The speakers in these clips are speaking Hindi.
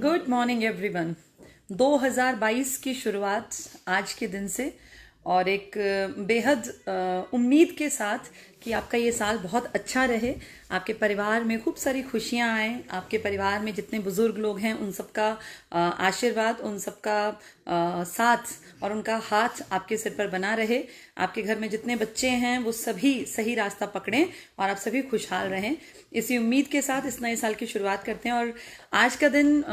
Good morning everyone. 2022 की शुरुआत आज के दिन से और एक बेहद उम्मीद के साथ कि आपका ये साल बहुत अच्छा रहे, आपके परिवार में खूब सारी खुशियां आए, आपके परिवार में जितने बुजुर्ग लोग हैं उन सबका आशीर्वाद, उन सबका साथ और उनका हाथ आपके सिर पर बना रहे। आपके घर में जितने बच्चे हैं वो सभी सही रास्ता पकड़ें और आप सभी खुशहाल रहें। इसी उम्मीद के साथ इस नए साल की शुरुआत करते हैं। और आज का दिन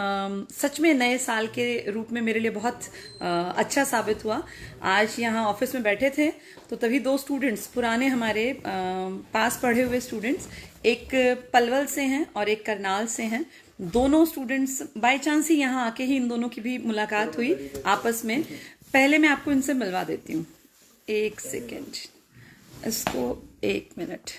सच में नए साल के रूप में मेरे लिए बहुत अच्छा साबित हुआ। आज यहाँ ऑफिस में बैठे थे तो तभी दो स्टूडेंट्स, पुराने हमारे पास पढ़े हुए स्टूडेंट्स, एक पलवल से हैं और एक करनाल से हैं। दोनों स्टूडेंट्स बाय चांस ही यहाँ आके ही इन दोनों की भी मुलाकात हुई आपस में। पहले मैं आपको इनसे मिलवा देती हूँ, एक सेकेंड, इसको एक मिनट।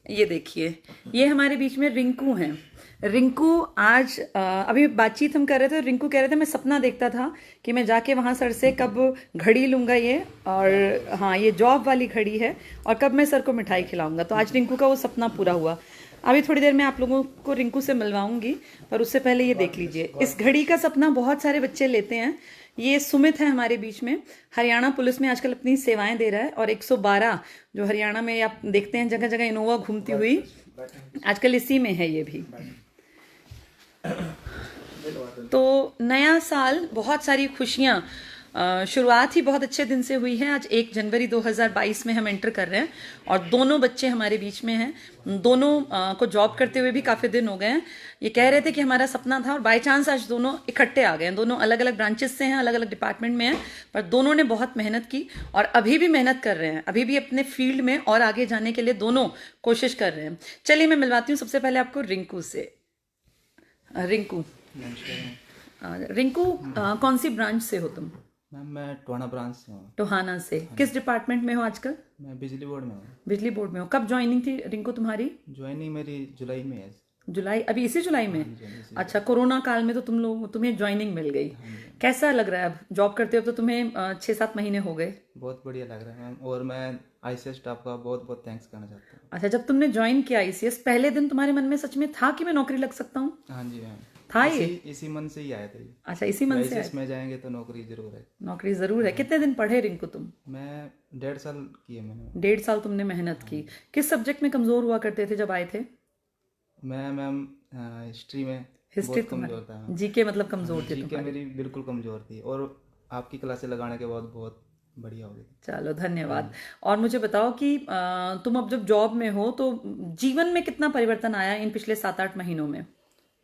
ये देखिए, ये हमारे बीच में रिंकू हैं। रिंकू आज अभी बातचीत हम कर रहे थे, रिंकू कह रहे थे मैं सपना देखता था कि मैं जाके वहाँ सर से कब घड़ी लूँगा ये, और हाँ ये जॉब वाली घड़ी है, और कब मैं सर को मिठाई खिलाऊंगा। तो आज रिंकू का वो सपना पूरा हुआ। अभी थोड़ी देर में आप लोगों को रिंकू से मिलवाऊंगी, पर उससे पहले ये देख लीजिए, इस घड़ी का सपना बहुत सारे बच्चे लेते हैं। ये सुमित है हमारे बीच में, हरियाणा पुलिस में आजकल अपनी सेवाएं दे रहा है, और 112 जो हरियाणा में आप देखते हैं जगह जगह इनोवा घूमती हुई, आजकल इसी में है ये भी। तो नया साल, बहुत सारी खुशियां, शुरुआत ही बहुत अच्छे दिन से हुई है। आज 1 जनवरी 2022 में हम एंटर कर रहे हैं और दोनों बच्चे हमारे बीच में हैं। दोनों को जॉब करते हुए भी काफ़ी दिन हो गए हैं। ये कह रहे थे कि हमारा सपना था, और बाय चांस आज दोनों इकट्ठे आ गए हैं। दोनों अलग अलग ब्रांचेस से हैं, अलग अलग डिपार्टमेंट में हैं, पर दोनों ने बहुत मेहनत की और अभी भी मेहनत कर रहे हैं। अभी भी अपने फील्ड में और आगे जाने के लिए दोनों कोशिश कर रहे हैं। चलिए मैं मिलवाती हूँ सबसे पहले आपको रिंकू से। रिंकू, कौन सी ब्रांच से हो तुम? मैम मैं टोहाना ब्रांच से हूँ। टोहाना से। किस डिपार्टमेंट में हो आजकल? मैं बिजली बोर्ड में हूँ। बिजली बोर्ड में हो। कब ज्वाइनिंग थी रिंकू तुम्हारी? ज्वाइनिंग मेरी जुलाई में है। जुलाई? अभी इसी जुलाई में? अच्छा, कोरोना काल में तो तुम्हें ज्वाइनिंग मिल गई। कैसा लग रहा है अब जॉब करते हो? तो तुम्हें 6-7 महीने हो गए। बहुत बढ़िया लग रहा है मैम, और मैं आईसीएस स्टाफ का बहुत बहुत थैंक्स करना चाहता हूँ। अच्छा, जब तुमने ज्वाइन किया आईसीएस, पहले दिन तुम्हारे मन में सच में था कि मैं नौकरी लग सकता हूँ? हाँ जी मैम, था ये? इसी मन से ही आया था ये। अच्छा, इसी मन से आईसीएस में जाएंगे तो नौकरी जरूर है। नौकरी जरूर है। कितने दिन पढ़े रिंकू तुम? मैं 1.5 साल की है मैंने। 1.5 साल तुमने मेहनत की। किस सब्जेक्ट में कमजोर हुआ करते थे जब आए थे? मैं मैम हिस्ट्री में हिस्ट्री बहुत कमजोर था। जीके मतलब कमजोर थे जीके मेरी बिल्कुल कमजोर थी, और आपकी क्लासेस लगाने के बाद बहुत बढ़िया हो गई। चलो धन्यवाद। और मुझे बताओ कि तुम अब जब जॉब में हो तो जीवन में कितना परिवर्तन आया इन पिछले 7-8 महीनों में?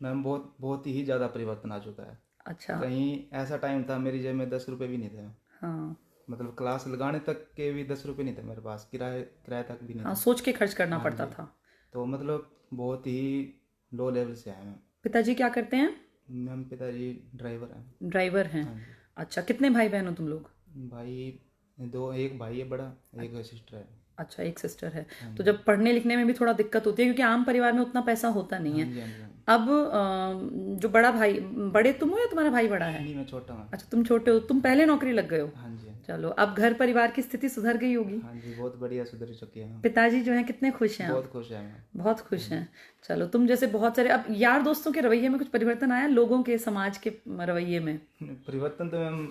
मैम बहुत बहुत ही ज्यादा परिवर्तन आ चुका है। अच्छा। कहीं ऐसा टाइम था मेरी जेब में 10 रुपए भी नहीं थे। हाँ, मतलब क्लास लगाने तक के भी 10 रुपए नहीं थे मेरे पास, किराए तक भी नहीं हाँ, था। सोच के खर्च करना पड़ता जी। था। तो मतलब बहुत ही लो लेवल से आया मैं। पिताजी क्या करते हैं? मैम पिताजी ड्राइवर हैं। ड्राइवर हैं। हाँ जी। अच्छा, कितने भाई बहन हो तुम लोग? भाई दो, एक भाई है बड़ा, एक सिस्टर है। अच्छा, एक सिस्टर है। तो जब पढ़ने लिखने में भी थोड़ा दिक्कत होती है, क्योंकि आम परिवार में उतना पैसा होता नहीं है। हाँ जी, हाँ जी, हाँ जी। अब जो बड़ा भाई, बड़े तुम हो या तुम्हारा भाई बड़ा है? नहीं, मैं छोटा हूँ। अच्छा, तुम छोटे हो। तुम पहले नौकरी लग गए हो? हाँ जी, हाँ जी। चलो, अब घर परिवार की स्थिति सुधर गई होगी। हाँ जी, बहुत बढ़िया सुधर चुकी है मैम। पिताजी जो हैं कितने खुश हैं? बहुत खुश है मैम। बहुत खुश हैं। चलो, तुम जैसे बहुत सारे, अब यार दोस्तों के रवैये में कुछ परिवर्तन आया? लोगों के, समाज के रवैये में परिवर्तन तो मैम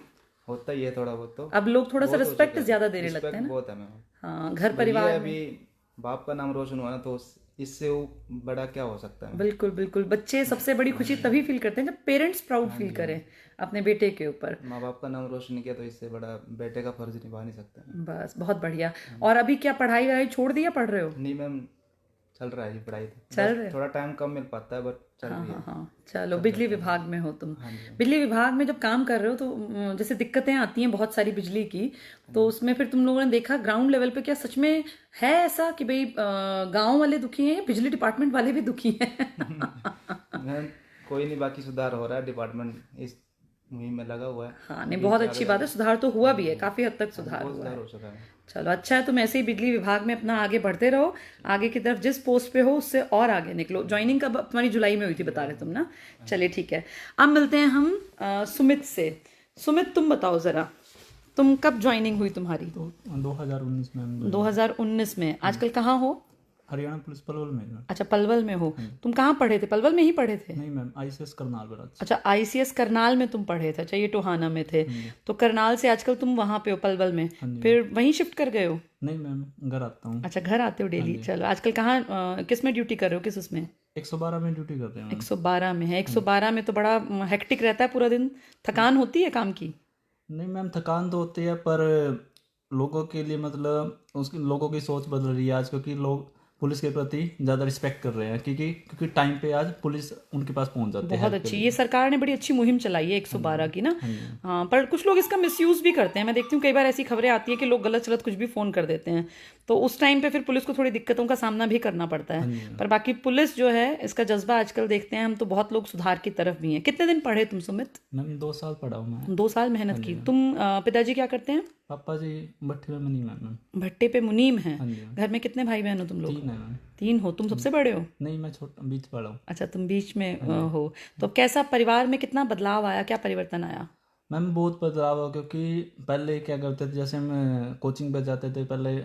होता ही है थोड़ा बहुत। तो अब लोग थोड़ा सा बहुत हो रिस्पेक्ट चुका है। ज्यादा देने लगते रिस्पेक्ट हैं ना। बहुत है मैम। हाँ, घर भैया परिवार में। अभी बाप का नाम रोशन हुआ ना, तो इससे वो बड़ा क्या हो सकता है। बिल्कुल बिल्कुल। बच्चे सबसे बड़ी खुशी तभी फील करते हैं जब पेरेंट्स प्राउड फील करें अपने बेटे के ऊपर। माँ बाप का नाम रोशन किया तो इससे बड़ा बेटे का फर्ज निभा नहीं सकता। बस, बहुत बढ़िया। और अभी क्या पढ़ाई वढ़ाई छोड़ दिया, पढ़ रहे हो? नहीं मैम, चल रहा है ये पढ़ाई तो। चल रहे? थोड़ा टाइम कम मिल पाता है, बट चल हाँ रही है। हाँ हाँ। चलो, बिजली विभाग में हो तुम। हाँ जी। बिजली विभाग में जब काम कर रहे हो तो जैसे दिक्कतें आती हैं बहुत सारी बिजली की, तो उसमें फिर तुम लोगों ने देखा ग्राउंड लेवल पे, क्या सच में है ऐसा कि भाई गांव वाले दुखी हैं या बिजली डिपार्टमेंट वाले भी दुखी हैं? मैम कोई नहीं, बाकी सुधार हो रहा है। डिपार्टमेंट इस मुहिम में लगा हुआ है। हाँ, नहीं, बहुत अच्छी बात है। सुधार तो हुआ भी है, काफी हद तक सुधार बहुत हुआ सुधार है। हो चुका है। चलो, अच्छा है। तुम ऐसे ही बिजली विभाग में अपना आगे बढ़ते रहो, आगे की तरफ जिस पोस्ट पे हो उससे और आगे निकलो। ज्वाइनिंग कब तुम्हारी? जुलाई में हुई थी बता रहे तुम ना। चलिए ठीक है। अब मिलते हैं हम सुमित से। सुमित, तुम बताओ जरा, तुम कब ज्वाइनिंग हुई तुम्हारी? 2019 में। 2019 में। आजकल कहाँ हो? हरियाणा पुलिस पलवल में मैम। अच्छा, पलवल में हो। तुम कहाँ पढ़े थे? पलवल में ही पढ़े थे? नहीं मैम, ICS करनाल बराज। अच्छा, ICS करनाल में तुम पढ़े थे। अच्छा, ये टोहाना में थे। तो करनाल से आजकल तुम वहाँ पे हो पलवल में, फिर वहीं शिफ्ट कर गए हो? नहीं मैम, घर आता हूँ। अच्छा, घर आते हो डेली। चलो, आजकल कहाँ किस में ड्यूटी कर रहे हो, किस उसमें? 112 में ड्यूटी करते हैं। 112 में है। 112 में तो बड़ा हेक्टिक रहता है पूरा दिन। थकान होती है काम की? नहीं मैम, थकान तो होती है, पर लोगों के लिए मतलब उसकी लोगों की सोच बदल रही है आज, क्योंकि लोग पुलिस के प्रति ज़्यादा रिस्पेक्ट कर रहे हैं, क्योंकि टाइम पे आज पुलिस उनके पास पहुंच जाते हैं। बहुत अच्छी, ये सरकार ने बड़ी अच्छी मुहिम चलाई है 112 की ना। हाँ, पर कुछ लोग इसका मिसयूज भी करते हैं। मैं देखती हूँ कई बार ऐसी खबरें आती है कि लोग गलत चलत कुछ भी फोन कर देते हैं, तो उस टाइम पे फिर पुलिस को थोड़ी दिक्कतों का सामना भी करना पड़ता है। पर बाकी पुलिस जो है, इसका जज्बा आजकल देखते हैं हम, तो बहुत लोग सुधार की तरफ भी हैं। कितने दिन पढ़े तुम सुमित? मैम 2 साल पढ़ा हूँ मैं। 2 साल मेहनत की। तुम पिताजी क्या करते हैं? पापा जी भट्टे में मुनीम है मैम। भट्टे पे मुनीम है। हाँ जी। घर में कितने भाई बहन हो तुम लोग? 3 है मैम। 3 हो। तुम सबसे बड़े हो? नहीं, मैं छोटा बीच पढ़ा हूँ। अच्छा, तुम बीच में हो। तो कैसा परिवार में कितना बदलाव आया, क्या परिवर्तन आया? मैम बहुत बदलाव हो, क्योंकि पहले क्या करते थे, जैसे हम कोचिंग पे जाते थे पहले,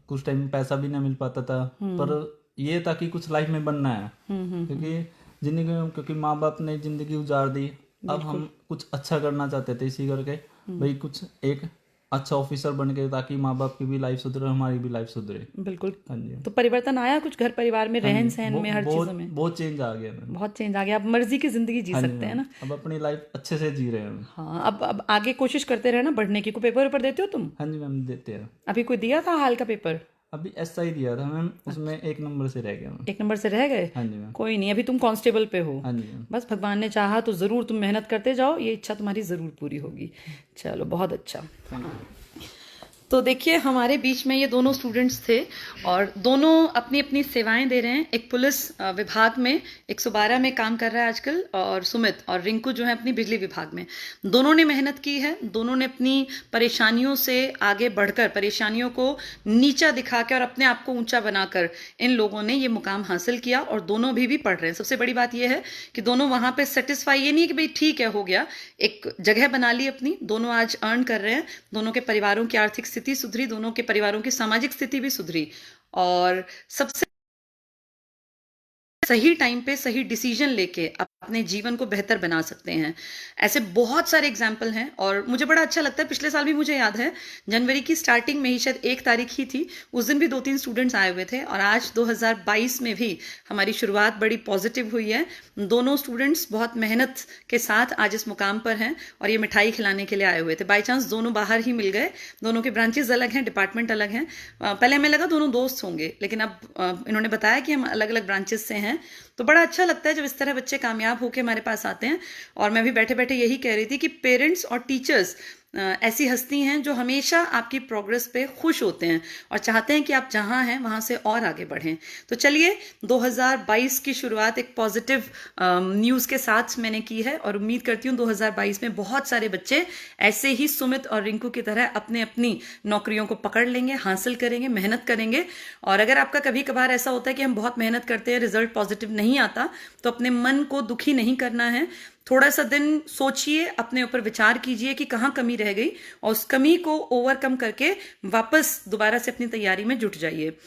कुछ टाइम पैसा भी नहीं मिल पाता था, पर ये था कि कुछ लाइफ में बनना है, क्योंकि क्योंकि माँ बाप ने जिंदगी उजाड़ दी, अब हम कुछ अच्छा करना चाहते थे, इसी करके भाई कुछ एक अच्छा ऑफिसर बन के, ताकि माँ बाप की भी लाइफ सुधरे, हमारी भी लाइफ सुधरे। बिल्कुल। हाँ जी। तो परिवर्तन आया कुछ घर परिवार में, रहन सहन में, हर चीजों में? बहुत चेंज आ गया मैम। बहुत चेंज आ गया। अब मर्जी की जिंदगी जी सकते हैं ना। अब अपनी लाइफ अच्छे से जी रहे हैं। हाँ, अब आगे कोशिश करते रहे ना बढ़ने की। कोई पेपर देते हो तुम? हाँ जी मैम, देते हैं। अभी कोई दिया था हाल का पेपर? अभी SI दिया था मैम, उसमें 1 नंबर से रह गया मैम। 1 नंबर से रह गए? हाँ जी मैम। कोई नहीं, अभी तुम कांस्टेबल पे हो। हाँ जी मैम। बस भगवान ने चाहा तो जरूर तुम मेहनत करते जाओ, ये इच्छा तुम्हारी जरूर पूरी होगी। चलो, बहुत अच्छा। तो देखिए, हमारे बीच में ये दोनों स्टूडेंट्स थे और दोनों अपनी अपनी सेवाएं दे रहे हैं। एक पुलिस विभाग में 112 में काम कर रहा है आजकल, और सुमित और रिंकू जो है अपनी बिजली विभाग में। दोनों ने मेहनत की है, दोनों ने अपनी परेशानियों से आगे बढ़कर, परेशानियों को नीचा दिखा के और अपने आप को ऊंचा बनाकर इन लोगों ने ये मुकाम हासिल किया, और दोनों भी पढ़ रहे हैं। सबसे बड़ी बात यह है कि दोनों वहां पे सेटिस्फाई, ये नहीं है कि भाई ठीक है हो गया, एक जगह बना ली अपनी। दोनों आज अर्न कर रहे हैं, दोनों के परिवारों की आर्थिक स्थिति सुधरी, दोनों के परिवारों की सामाजिक स्थिति भी सुधरी, और सबसे सही टाइम पे सही डिसीजन लेके अपने जीवन को बेहतर बना सकते हैं। ऐसे बहुत सारे एग्जाम्पल हैं, और मुझे बड़ा अच्छा लगता है। पिछले साल भी मुझे याद है, जनवरी की स्टार्टिंग में ही, शायद 1 तारीख ही थी, उस दिन भी 2-3 स्टूडेंट्स आए हुए थे, और आज 2022 में भी हमारी शुरुआत बड़ी पॉजिटिव हुई है। दोनों स्टूडेंट्स बहुत मेहनत के साथ आज इस मुकाम पर हैं, और ये मिठाई खिलाने के लिए आए हुए थे। बाई चांस दोनों बाहर ही मिल गए, दोनों के ब्रांचेस अलग हैं, डिपार्टमेंट अलग हैं। पहले हमें लगा दोनों दोस्त होंगे, लेकिन अब इन्होंने बताया कि हम अलग अलग ब्रांचेस से हैं। तो बड़ा अच्छा लगता है जब इस तरह बच्चे कामयाब होकर हमारे पास आते हैं। और मैं भी बैठे बैठे यही कह रही थी कि पेरेंट्स और टीचर्स ऐसी हस्ती हैं जो हमेशा आपकी प्रोग्रेस पे खुश होते हैं और चाहते हैं कि आप जहां हैं वहां से और आगे बढ़ें। तो चलिए, 2022 की शुरुआत एक पॉजिटिव न्यूज़ के साथ मैंने की है, और उम्मीद करती हूँ 2022 में बहुत सारे बच्चे ऐसे ही सुमित और रिंकू की तरह अपने अपनी नौकरियों को पकड़ लेंगे, हासिल करेंगे, मेहनत करेंगे। और अगर आपका कभी कभार ऐसा होता है कि हम बहुत मेहनत करते हैं, रिजल्ट पॉजिटिव नहीं आता, तो अपने मन को दुखी नहीं करना है। थोड़ा सा दिन सोचिए, अपने ऊपर विचार कीजिए कि कहाँ कमी रह गई, और उस कमी को ओवरकम करके वापस दोबारा से अपनी तैयारी में जुट जाइए।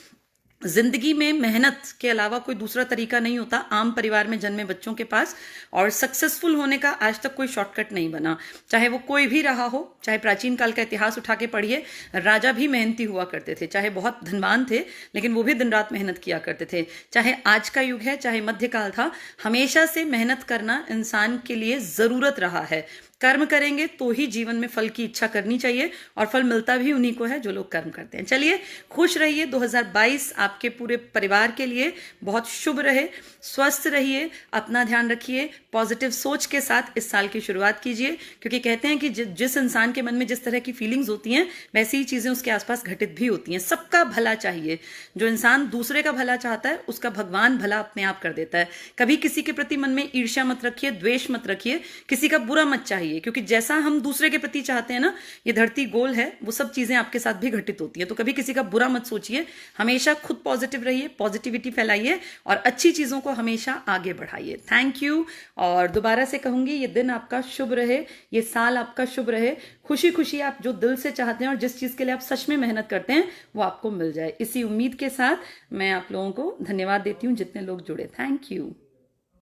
जिंदगी में मेहनत के अलावा कोई दूसरा तरीका नहीं होता आम परिवार में जन्मे बच्चों के पास, और सक्सेसफुल होने का आज तक कोई शॉर्टकट नहीं बना, चाहे वो कोई भी रहा हो। चाहे प्राचीन काल का इतिहास उठा के पढ़िए, राजा भी मेहनती हुआ करते थे, चाहे बहुत धनवान थे लेकिन वो भी दिन रात मेहनत किया करते थे। चाहे आज का युग है, चाहे मध्यकाल था, हमेशा से मेहनत करना इंसान के लिए जरूरत रहा है। कर्म करेंगे तो ही जीवन में फल की इच्छा करनी चाहिए, और फल मिलता भी उन्हीं को है जो लोग कर्म करते हैं। चलिए, खुश रहिए। 2022 आपके पूरे परिवार के लिए बहुत शुभ रहे। स्वस्थ रहिए, अपना ध्यान रखिए, पॉजिटिव सोच के साथ इस साल की शुरुआत कीजिए, क्योंकि कहते हैं कि जिस इंसान के मन में जिस तरह की फीलिंग्स होती हैं, वैसी ही चीजें उसके आसपास घटित भी होती हैं। सबका भला चाहिए। जो इंसान दूसरे का भला चाहता है, उसका भगवान भला अपने आप कर देता है। कभी किसी के प्रति मन में ईर्ष्या मत रखिए, द्वेष मत रखिए, किसी का बुरा मत चाहिए। चाहिए, क्योंकि जैसा हम दूसरे के प्रति चाहते हैं ना, ये धरती गोल है, वो सब चीजें आपके साथ भी घटित होती है। तो कभी किसी का बुरा मत सोचिए, हमेशा खुद पॉजिटिव रहिए, पॉजिटिविटी फैलाइए और अच्छी चीजों को हमेशा आगे बढ़ाइए। Thank you. और दोबारा से कहूंगी, ये दिन आपका शुभ रहे, ये साल आपका शुभ रहे, खुशी खुशी आप जो दिल से चाहते हैं और जिस चीज के लिए आप सच में मेहनत करते हैं वो आपको मिल जाए। इसी उम्मीद के साथ मैं आप लोगों को धन्यवाद देती हूँ जितने लोग जुड़े। Thank you.